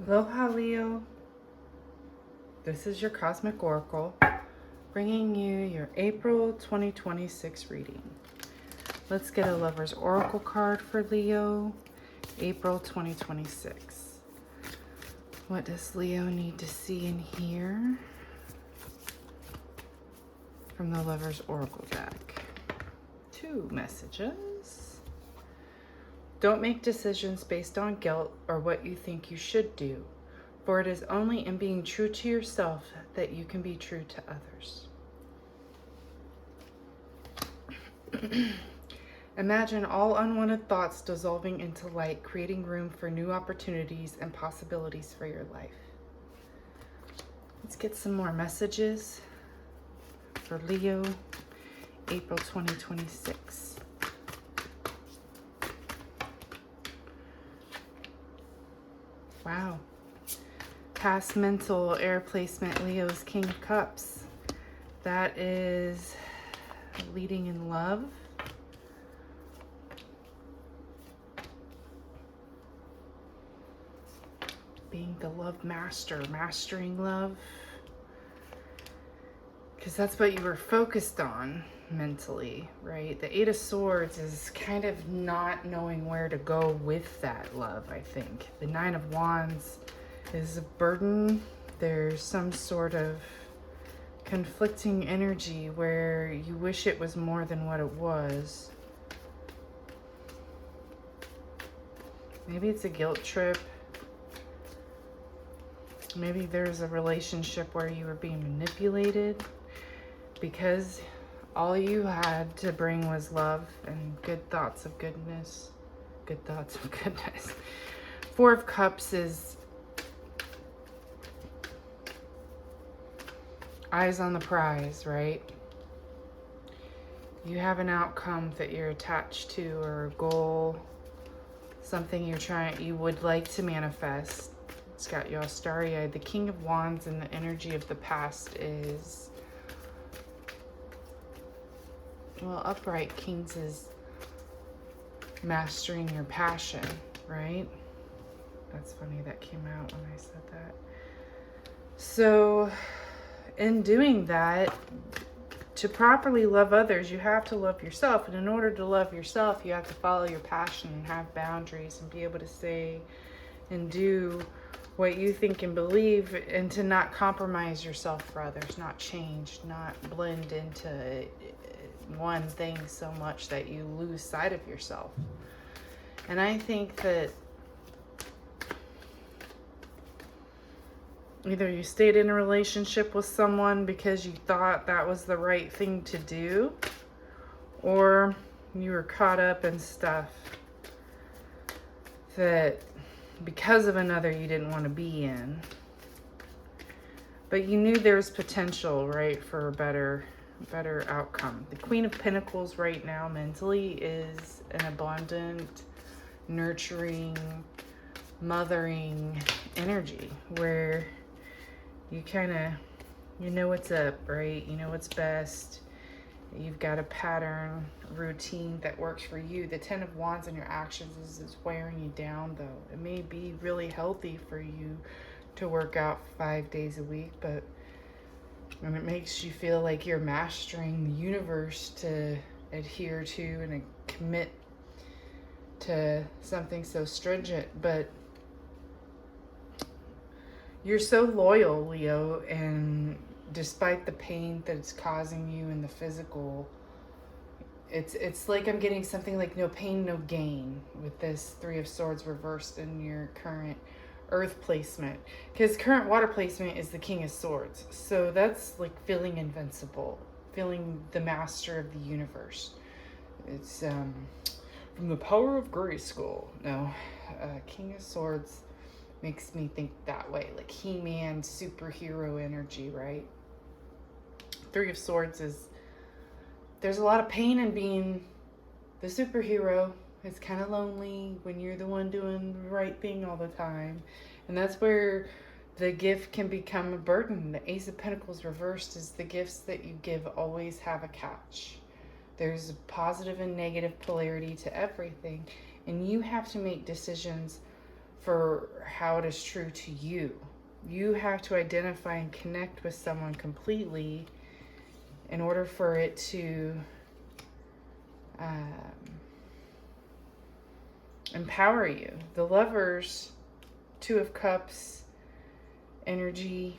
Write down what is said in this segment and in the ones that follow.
Aloha, Leo. This is your Cosmic Oracle, bringing you your April 2026 reading. Let's get a Lover's Oracle card for Leo, April 2026. What does Leo need to see and hear from the Lover's Oracle deck? 2 messages. Don't make decisions based on guilt or what you think you should do, for it is only in being true to yourself that you can be true to others. Imagine all unwanted thoughts dissolving into light, creating room for new opportunities and possibilities for your life. Let's get some more messages for Leo, April 2026. Wow. Past mental air placement, Leo's King of Cups. That is leading in love. Being the love master, mastering love. Because that's what you were focused on mentally, right? The 8 of Swords is kind of not knowing where to go with that love, I think. The 9 of Wands is a burden. There's some sort of conflicting energy where you wish it was more than what it was. Maybe it's a guilt trip. Maybe there's a relationship where you were being manipulated because all you had to bring was love and good thoughts of goodness. Good thoughts of goodness. 4 of Cups is eyes on the prize, right? You have an outcome that you're attached to, or a goal, something you would like to manifest. It's got you all starry-eyed. The King of Wands and the energy of the past is, well, upright kings is mastering your passion, right? That's funny that came out when I said that. So in doing that, to properly love others, you have to love yourself. And in order to love yourself, you have to follow your passion and have boundaries and be able to say and do what you think and believe, and to not compromise yourself for others, not change, not blend into one thing so much that you lose sight of yourself. And I think that either you stayed in a relationship with someone because you thought that was the right thing to do, or you were caught up in stuff that because of another you didn't want to be in. But you knew there was potential, right, for a better outcome. The Queen of Pentacles right now mentally is an abundant, nurturing, mothering energy where you kind of, you know what's up, right? You know what's best. You've got a pattern, routine that works for you. The 10 of Wands in your actions is wearing you down, though. It may be really healthy for you to work out 5 days a week, but when it makes you feel like you're mastering the universe to adhere to and commit to something so stringent, but you're so loyal, Leo, and despite the pain that it's causing you in the physical, it's like I'm getting something like no pain, no gain with this 3 of Swords reversed in your current earth placement, because current water placement is the King of Swords. So that's like feeling invincible, feeling the master of the universe. It's from the power of Grayskull. No, King of Swords makes me think that way, like He-Man superhero energy, right? 3 of Swords is, there's a lot of pain in being the superhero. It's kind of lonely when you're the one doing the right thing all the time. And that's where the gift can become a burden. The Ace of Pentacles reversed is the gifts that you give always have a catch. There's a positive and negative polarity to everything. And you have to make decisions for how it is true to you. You have to identify and connect with someone completely in order for it to empower you. The Lovers, Two of Cups, energy,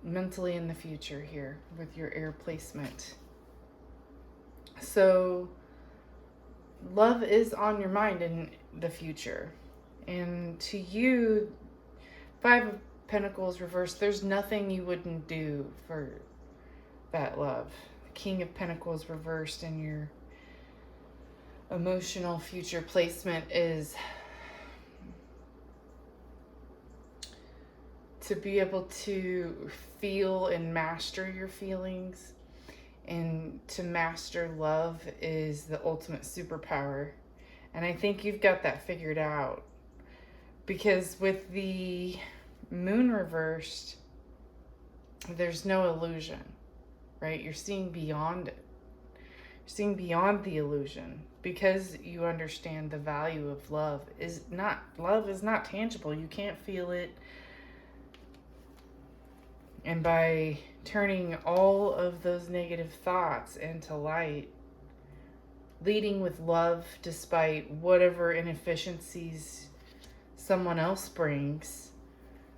mentally in the future here with your air placement. So love is on your mind in the future. And to you, Five of Pentacles reversed, there's nothing you wouldn't do for that love. The King of Pentacles reversed in your emotional future placement is to be able to feel and master your feelings. And to master love is the ultimate superpower. And I think you've got that figured out. Because with the Moon reversed, there's no illusion, right? You're seeing beyond it. You're seeing beyond the illusion because you understand the value of love. Love is not tangible. You can't feel it. And by turning all of those negative thoughts into light, leading with love despite whatever inefficiencies someone else brings,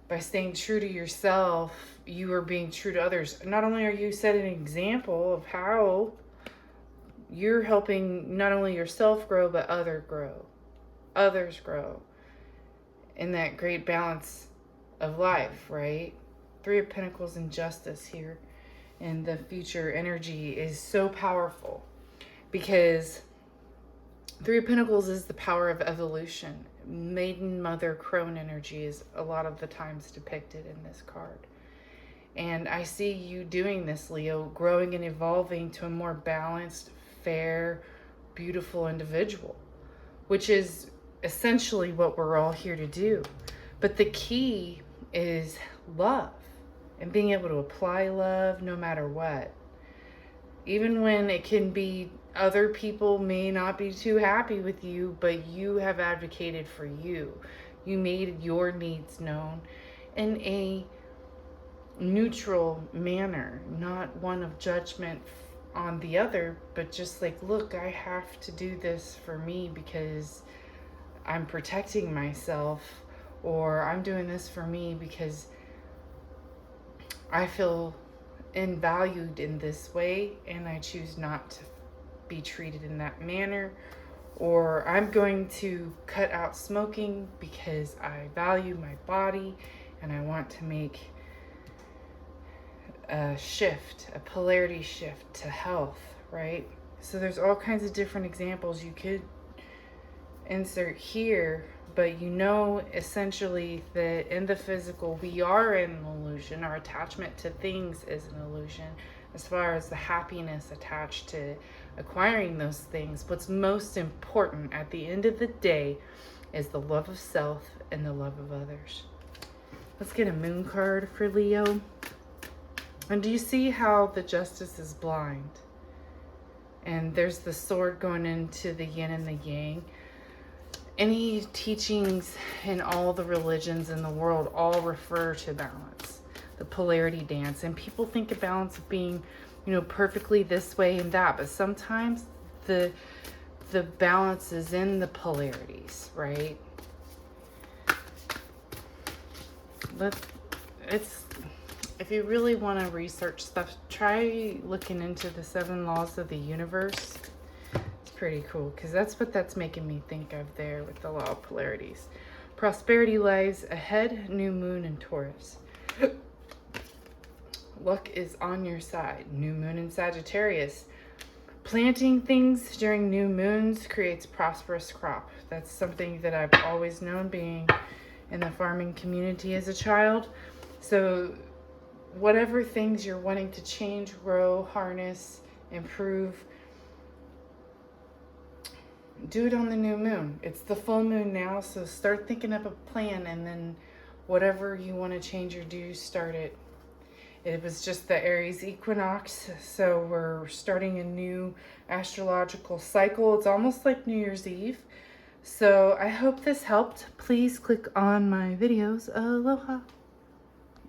by staying true to yourself, you are being true to others. Not only are you setting an example of how you're helping not only yourself grow, but others grow in that great balance of life, right? Three of Pentacles and Justice here. And the future energy is so powerful because Three of Pentacles is the power of evolution. Maiden, mother, crone energy is a lot of the times depicted in this card. And I see you doing this, Leo, growing and evolving to a more balanced, fair, beautiful individual, which is essentially what we're all here to do. But the key is love and being able to apply love no matter what. Even when it can be other people may not be too happy with you, but you have advocated for you. You made your needs known in a neutral manner, not one of judgment on the other, but just like, look, I have to do this for me because I'm protecting myself, or I'm doing this for me because I feel invalued in this way and I choose not to be treated in that manner, or I'm going to cut out smoking because I value my body and I want to make a shift, a polarity shift to health, right? So there's all kinds of different examples you could insert here, but you know essentially that in the physical we are in an illusion. Our attachment to things is an illusion as far as the happiness attached to acquiring those things. What's most important at the end of the day is the love of self and the love of others. Let's get a moon card for Leo. And do you see how the Justice is blind? And there's the sword going into the yin and the yang. Any teachings in all the religions in the world all refer to balance, the polarity dance. And people think of balance of being, perfectly this way and that. But sometimes the balance is in the polarities, right? If you really want to research stuff, try looking into the 7 laws of the universe. Pretty cool, because that's what that's making me think of there with the law of polarities. Prosperity lies ahead, new moon in Taurus. Luck is on your side, new moon in Sagittarius. Planting things during new moons creates prosperous crop. That's something that I've always known, being in the farming community as a child. So whatever things you're wanting to change, grow, harness, improve, do it on the new moon. It's the full moon now, so start thinking up a plan, and then whatever you want to change or do, start it. It was just the Aries equinox, so we're starting a new astrological cycle. It's almost like New Year's Eve, So I hope this helped. Please click on my videos. Aloha.